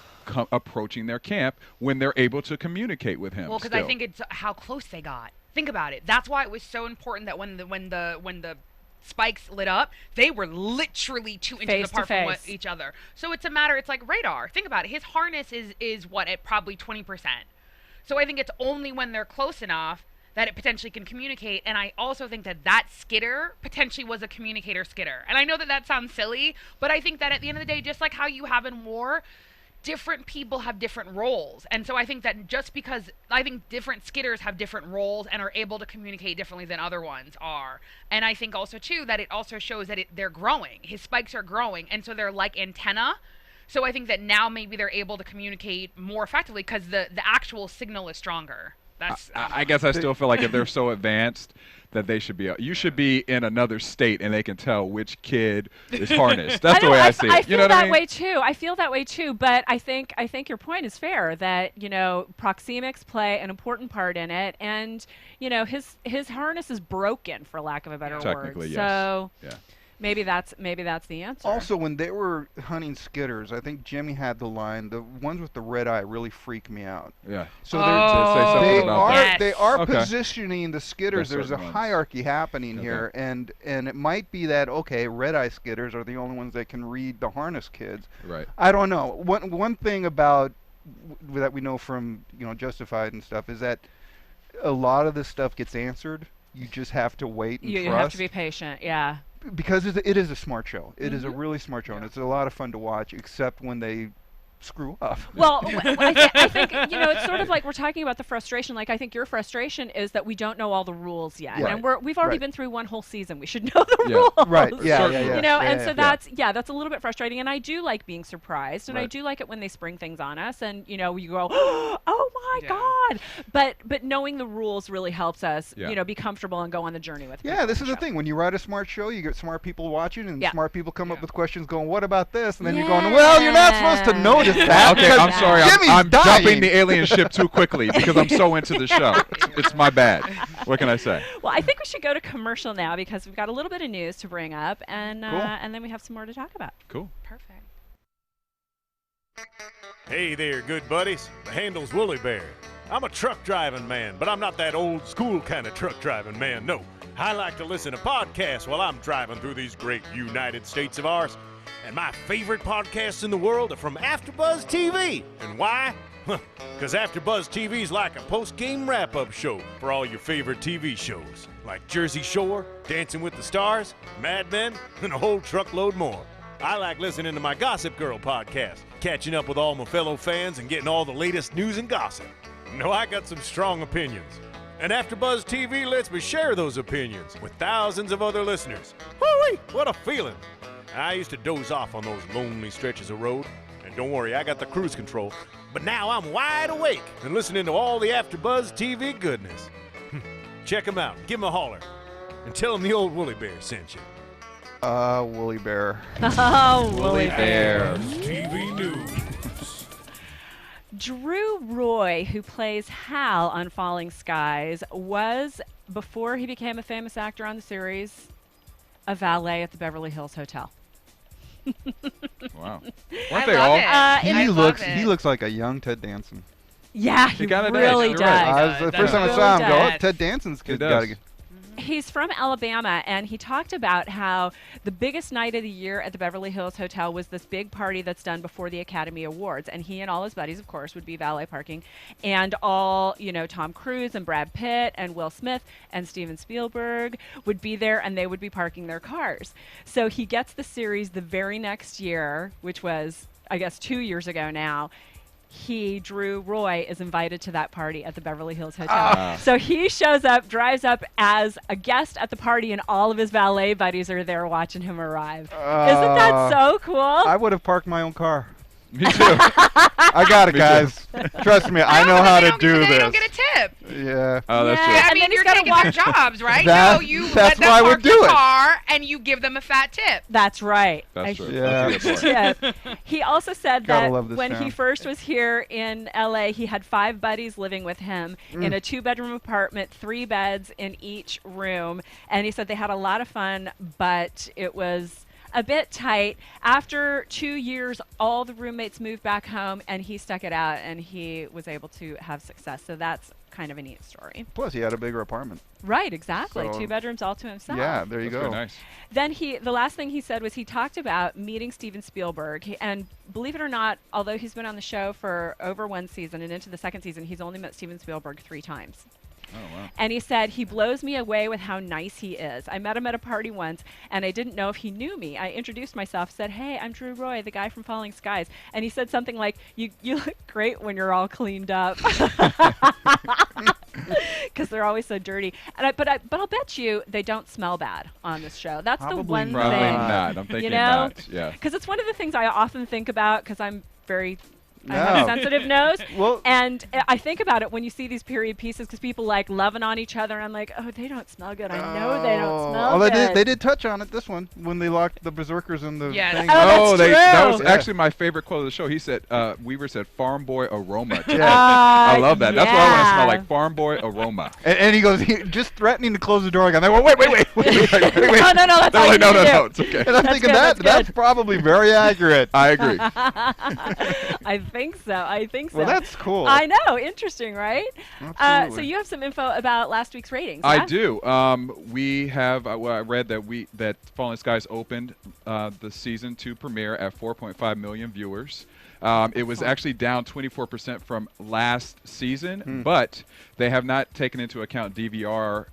approaching their camp when they're able to communicate with him? Well, because I think it's how close they got. Think about it. That's why it was so important that when the spikes lit up, they were literally 2 inches apart from each other. So it's a matter, it's like radar. Think about it. His harness is what, at probably 20%. So I think it's only when they're close enough that it potentially can communicate. And I also think that Skitter potentially was a communicator Skitter. And I know that sounds silly, but I think that at the end of the day, just like how you have in war, different people have different roles. And so I think that just because I think different Skitters have different roles and are able to communicate differently than other ones are. And I think also too that it also shows that they're growing. His spikes are growing, and so they're like antenna. So I think that now maybe they're able to communicate more effectively because the actual signal is stronger. I guess I still feel like if they're so advanced that they should be. You should be in another state and they can tell which kid is harnessed. That's the way I see it. I feel that way too. I feel that way too. But I think your point is fair that proxemics play an important part in it, and his harness is broken, for lack of a better word. Technically, yes. So yeah. Maybe that's the answer. Also, when they were hunting Skitters, I think Jimmy had the line, "The ones with the red eye really freak me out." Yeah. So they are positioning the Skitters. There's a hierarchy happening here, and it might be that red eye Skitters are the only ones that can read the harness kids. Right. I don't know. One thing about that we know from Justified and stuff is that a lot of this stuff gets answered. You just have to wait and trust. You have to be patient. Yeah. Because it is a smart show. It is a really smart show, and it's a lot of fun to watch, except when they screw up. Well, I think it's sort of like we're talking about the frustration. Like, I think your frustration is that we don't know all the rules yet, and we've already been through one whole season. We should know the rules, right? Yeah. And so that's a little bit frustrating. And I do like being surprised, and I do like it when they spring things on us, and you go, oh my God! But knowing the rules really helps us, be comfortable and go on the journey with. Yeah, this is the thing. When you write a smart show, you get smart people watching, and smart people come up with questions, going, "What about this?" And then you're going, "Well, you're not supposed to notice." Okay, I'm sorry. I'm jumping the alien ship too quickly because I'm so into the show. It's my bad. What can I say? Well, I think we should go to commercial now because we've got a little bit of news to bring up, and then we have some more to talk about. Cool. Perfect. Hey there, good buddies. The handle's Woolly Bear. I'm a truck driving man, but I'm not that old school kind of truck driving man, no. I like to listen to podcasts while I'm driving through these great United States of ours. And my favorite podcasts in the world are from AFTERBUZZ TV. And why? Because AFTERBUZZ TV is like a post-game wrap-up show for all your favorite TV shows. Like Jersey Shore, Dancing with the Stars, Mad Men, and a whole truckload more. I like listening to my Gossip Girl podcast, catching up with all my fellow fans and getting all the latest news and gossip. I got some strong opinions. And AFTERBUZZ TV lets me share those opinions with thousands of other listeners. Woo-wee, what a feeling. I used to doze off on those lonely stretches of road. And don't worry, I got the cruise control. But now I'm wide awake and listening to all the AFTERBUZZ TV goodness. Check them out. Give them a holler. And tell them the old Woolly Bear sent you. Woolly Bear. Oh, Woolly Bear. TV News. Drew Roy, who plays Hal on Falling Skies, was, before he became a famous actor on the series, a valet at the Beverly Hills Hotel. Wow. Weren't they all? He looks like a young Ted Danson. Yeah, he really does. Right. The first time I saw him, Ted Danson's kid got to. He's from Alabama, and he talked about how the biggest night of the year at the Beverly Hills Hotel was this big party that's done before the Academy Awards. And he and all his buddies, of course, would be valet parking. And all, Tom Cruise and Brad Pitt and Will Smith and Steven Spielberg would be there, and they would be parking their cars. So he gets the series the very next year, which was, I guess, 2 years ago now. Drew Roy, is invited to that party at the Beverly Hills Hotel. So he shows up, drives up as a guest at the party, and all of his valet buddies are there watching him arrive. Isn't that so cool? I would have parked my own car. Me too. I got it, guys. Trust me, I know how to do this. They don't get a tip. Yeah. Oh, that's true. I mean, you're taking their jobs, right? You that's let them why I would park do your it. car, and you give them a fat tip. That's right. That's true. Yeah. He also said that when town. he first was here in LA, he had 5 buddies living with him in a 2-bedroom apartment, 3 beds in each room. And he said they had a lot of fun, but it was a bit tight. After 2 years, all the roommates moved back home, and he stuck it out, and he was able to have success. So that's kind of a neat story. Plus, he had a bigger apartment. Right, exactly. So 2 bedrooms all to himself. Yeah, there you That's go. very nice. Then the last thing he said was he talked about meeting Steven Spielberg. And believe it or not, although he's been on the show for over 1 season and into the 2nd season, he's only met Steven Spielberg 3 times. Oh, wow. And he said, he blows me away with how nice he is. I met him at a party once, and I didn't know if he knew me. I introduced myself, said, hey, I'm Drew Roy, the guy from Falling Skies. And he said something like, you look great when you're all cleaned up. Because they're always so dirty. But I'll bet you they don't smell bad on this show. That's the one Probably thing. not. I'm thinking not. Yeah. Because it's one of the things I often think about, because I'm very I have a No. sensitive nose. Well- and I think about it when you see these period pieces because people like loving on each other. And I'm like, oh, they don't smell good. I know they don't smell Although good. they did touch on it this one when they locked the Berserkers in the Yes. thing. Oh, that's that true. was actually my favorite quote of the show. He said, Weaver said, farm boy aroma. Yeah. I love that. That's what I want to smell yeah. like, farm boy aroma. And he goes, just threatening to close the door again. They go, wait. No, that's They're all like, you need to do. no, it's okay. And I'm thinking good, that's probably very accurate. I agree. I think so. Well, that's cool. I know. Interesting, right? So Absolutely. you have some info about last week's ratings. I yeah? do. We have. Well, I read that Falling Skies opened the season 2 premiere at 4.5 million viewers. It was actually down 24% from last season, but they have not taken into account DVR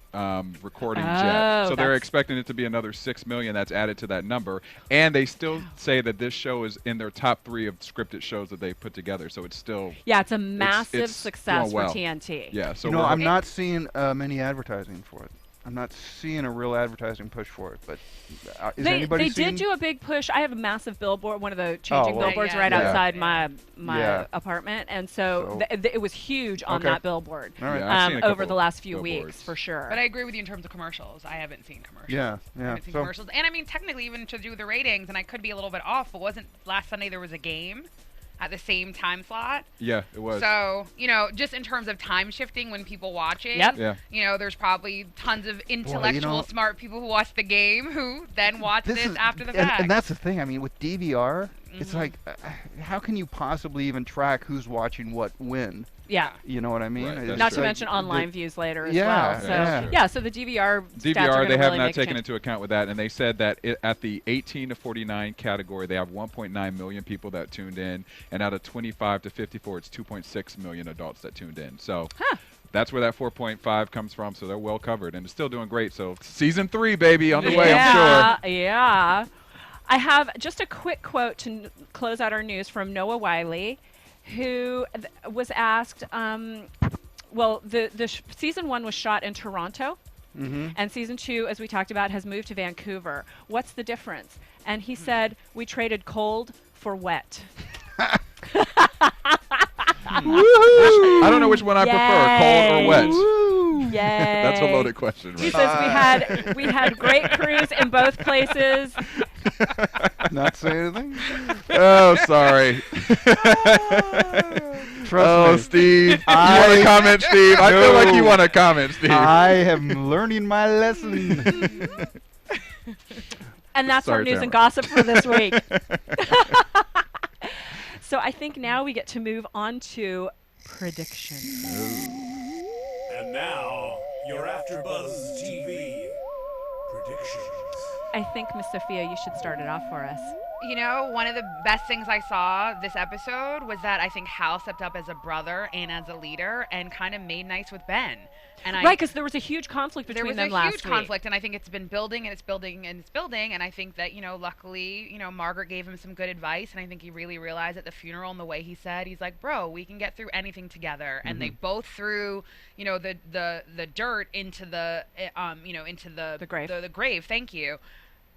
recordings yet. So they're expecting it to be another 6 million that's added to that number. And they still say that this show is in their top 3 of scripted shows that they put together. So it's still Yeah, it's a massive it's success doing well. for TNT. Yeah. So I'm not seeing many advertising for it. I'm not seeing a real advertising push for it. But is anybody They seeing? did do a big push. I have a massive billboard, one of the changing well, billboards yeah. right Yeah. outside my Yeah. apartment, and so it was huge on Okay. that billboard All right. Yeah, I've seen a over couple the last few billboards. weeks for sure. But I agree with you in terms of commercials. I haven't seen commercials. Yeah. I haven't seen commercials. And I mean, technically, even to do the ratings, and I could be a little bit off, but wasn't last Sunday there was a game at the same time slot? Yeah, it was. So, just in terms of time shifting when people watch it, Yep. Yeah. there's probably tons of intellectual, smart people who watch the game who then watch this after the fact. And that's the thing. I mean, with DVR, it's like, how can you possibly even track who's watching what when? yeah. You know what I mean? Right, It's that's Not to true. mention online views later as Yeah, well. So yeah. yeah, so the DVR stats are DVR, gonna they have really not make a taken change. into account with that, and they said that at the 18 to 49 category, they have 1.9 million people that tuned in, and out of 25 to 54, it's 2.6 million adults that tuned in. So that's where that 4.5 comes from. So they're well covered, and it's still doing great. So season 3, baby, on the way, I'm sure. Yeah. I have just a quick quote to close out our news from Noah Wiley, who was asked, season 1 was shot in Toronto, and season 2, as we talked about, has moved to Vancouver. What's the difference? And he said, we traded cold for wet. I don't know which one I prefer, cold or wet. Yay. That's a loaded question, He right? says we had great crews in both places. Not say anything? Oh, sorry. Trust me. Steve. You want to comment, Steve? I feel like you want to comment, Steve. I am learning my lesson. And that's our Sorry, news Tamara. and gossip for this week. So I think now we get to move on to predictions. And now, your AfterBuzz TV predictions. I think, Miss Sophia, you should start it off for us. One of the best things I saw this episode was that I think Hal stepped up as a brother and as a leader and kind of made nice with Ben. And Right, because there was a huge conflict between them last week. There was a huge conflict, and I think it's been building and it's building and it's building. And I think that, luckily, Margaret gave him some good advice, and I think he really realized at the funeral and the way he said, he's like, bro, we can get through anything together. And they both threw, the dirt into the, into the grave. The grave. Thank you.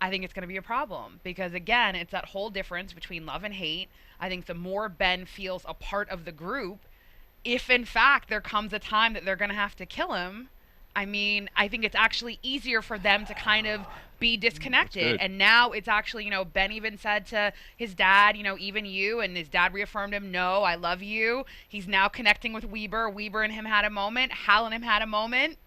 I think it's going to be a problem because, again, it's that whole difference between love and hate. I think the more Ben feels a part of the group, if in fact there comes a time that they're going to have to kill him, I mean, I think it's actually easier for them to kind of be disconnected. And now it's actually, Ben even said to his dad, even you, and his dad reaffirmed him, no, I love you. He's now connecting with Weber. Weber and him had a moment. Hal and him had a moment.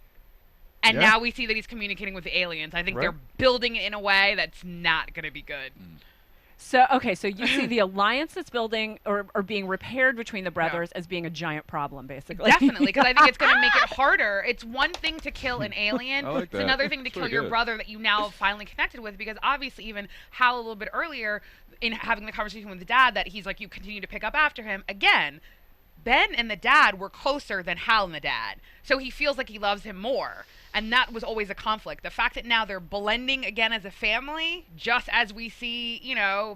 And now we see that he's communicating with the aliens. I think they're building it in a way that's not going to be good. So you see the alliance that's building or being repaired between the brothers as being a giant problem, basically. Definitely, because I think it's going to make it harder. It's one thing to kill an alien. I like It's that. another thing to That's kill pretty your good. brother that you now finally connected with, because obviously even Hal a little bit earlier in having the conversation with the dad that he's like, you continue to pick up after him. Again, Ben and the dad were closer than Hal and the dad. So he feels like he loves him more. And that was always a conflict. The fact that now they're blending again as a family, just as we see,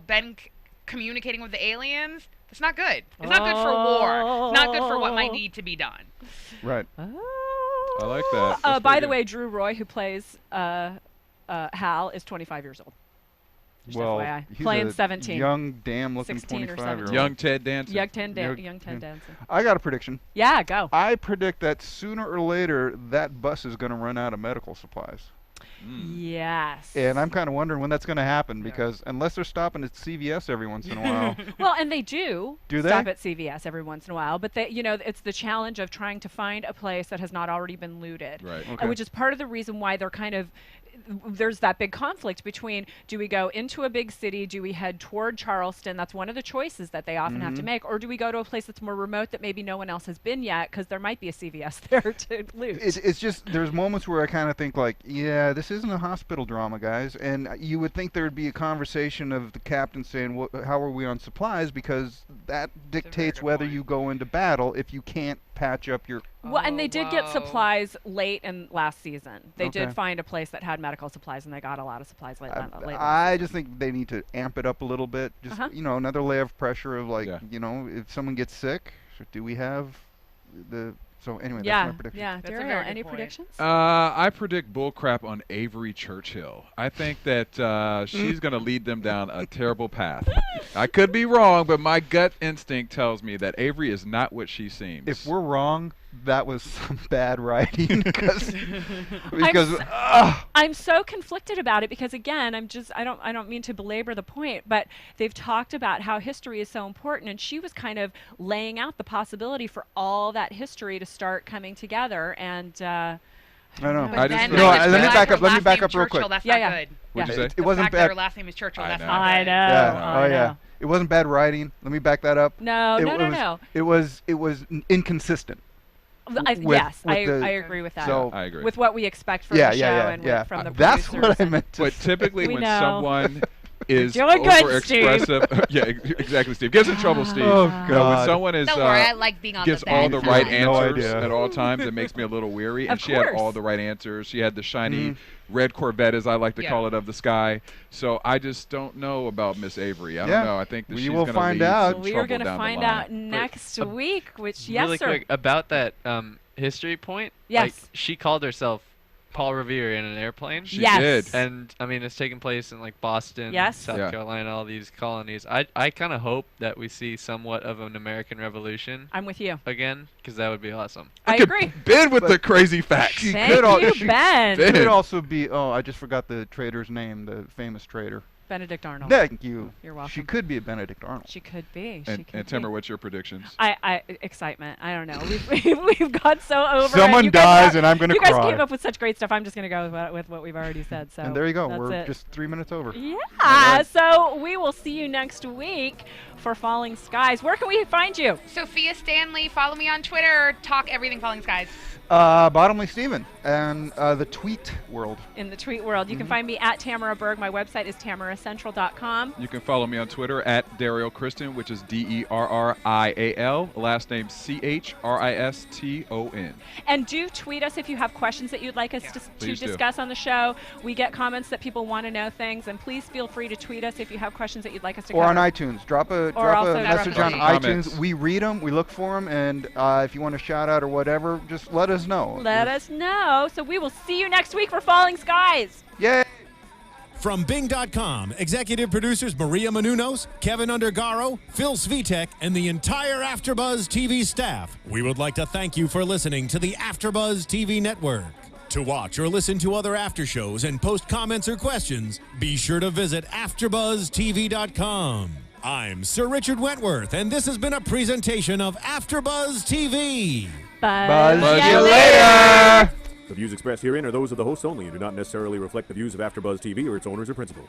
Ben communicating with the aliens, it's not good. It's not good for war. It's not good for what might need to be done. Right. I like that. That's By pretty the good. way, Drew Roy, who plays Hal, is 25 years old. Just Well, FYI. he's Playing a 17. young, damn-looking 16 or 25-year-old. Young Ted Danson. Young Ted Danson. I got a prediction. Yeah, go. I predict that sooner or later that bus is going to run out of medical supplies. Yes. And I'm kind of wondering when that's going to happen because unless they're stopping at CVS every once in a while. Well, and they do they? stop at CVS every once in a while, but they, it's the challenge of trying to find a place that has not already been looted. Right. Okay. Which is part of the reason why they're kind of there's that big conflict between, do we go into a big city, do we head toward Charleston, that's one of the choices that they often have to make, or do we go to a place that's more remote that maybe no one else has been yet because there might be a CVS there to loot. It's just there's moments where I kind of think like, yeah, this isn't a hospital drama, guys, and you would think there would be a conversation of the captain saying, how are we on supplies, because that dictates whether you go into battle if you can't patch up your... Well, and they did get supplies late in last season. They did find a place that had medical supplies, and they got a lot of supplies late. I just think they need to amp it up a little bit. Just another layer of pressure of like, if someone gets sick, do we have the... So anyway, that's my prediction. Yeah, Derrial, any predictions? I predict bullcrap on Avery Churchill. I think that she's going to lead them down a terrible path. I could be wrong, but my gut instinct tells me that Avery is not what she seems. If we're wrong, that was some bad writing because I'm so conflicted about it because again, I don't mean to belabor the point, but they've talked about how history is so important, and she was kind of laying out the possibility for all that history to start coming together, and I know. I just let me back up real quick. That's not good. What'd you say? It wasn't bad. Her last name is Churchill. That's not I good. know. Yeah. I know. Yeah. It wasn't bad writing. Let me back that up. No. It was inconsistent. I agree with that. So, I agree. With what we expect from the show and from the That's producers. what I meant to But typically when someone is doing good, Steve. overexpressive, yeah, exactly, Steve. Gets in trouble, Steve. Oh, When God. someone is Don't worry, I like being on gives the bench. all the right No answers idea. at all times, it makes me a little weary. And Of she had course. all the right answers. She had the shiny red Corvette, as I like to call it, of the sky. So I just don't know about Miss Avery. I don't know. I think that We she's will going to find lead out. some We are trouble going to down the find line. out next week. Which really sir. quick about that history point. Yes. Like, she called herself Paul Revere in an airplane. She Yes. did. And I mean, it's taking place in like Boston, Yes. South Yeah. Carolina, all these colonies. I kind of hope that we see somewhat of an American Revolution I'm with you. again, because that would be awesome. I Look at agree. Ben with the crazy facts. She Thank could you, Ben. She could also be. Oh, I just forgot the trader's name. The famous trader. Benedict Arnold. Thank you. You're welcome. She could be a Benedict Arnold. She could be. And Tamara, what's your predictions? Excitement. I don't know. We've got so over. Someone you guys dies and I'm going to You cry. guys came up with such great stuff. I'm just going to go with what we've already said. So And there you go. that's We're it. just 3 minutes over. Yeah. right. So we will see you next week for Falling Skies. Where can we find you? Sofia Stanley, follow me on Twitter. Talk everything Falling Skies. Bottomley Steven and the tweet world. In the tweet world. You can find me at Tamara Berg. My website is tamaracentral.com. You can follow me on Twitter at Derrial Christon, which is DERRIAL, last name CHRISTON. And do tweet us if you have questions that you'd like us to Please do. discuss on the show. We get comments that people want to know things, and please feel free to tweet us if you have questions that you'd like us to Or cover. on iTunes. Drop a also message drop on a iTunes. comments. We read them. We look for them. And if you want a shout out or whatever, just let us know. Let us know. So we will see you next week for Falling Skies. Yay! From Bing.com, executive producers Maria Menounos, Kevin Undergaro, Phil Svitek, and the entire AfterBuzz TV staff, we would like to thank you for listening to the AfterBuzz TV network. To watch or listen to other after shows and post comments or questions, be sure to visit AfterBuzzTV.com. I'm Sir Richard Wentworth, and this has been a presentation of AfterBuzz TV. Buzz you later! The views expressed herein are those of the hosts only and do not necessarily reflect the views of AfterBuzz TV or its owners or principals.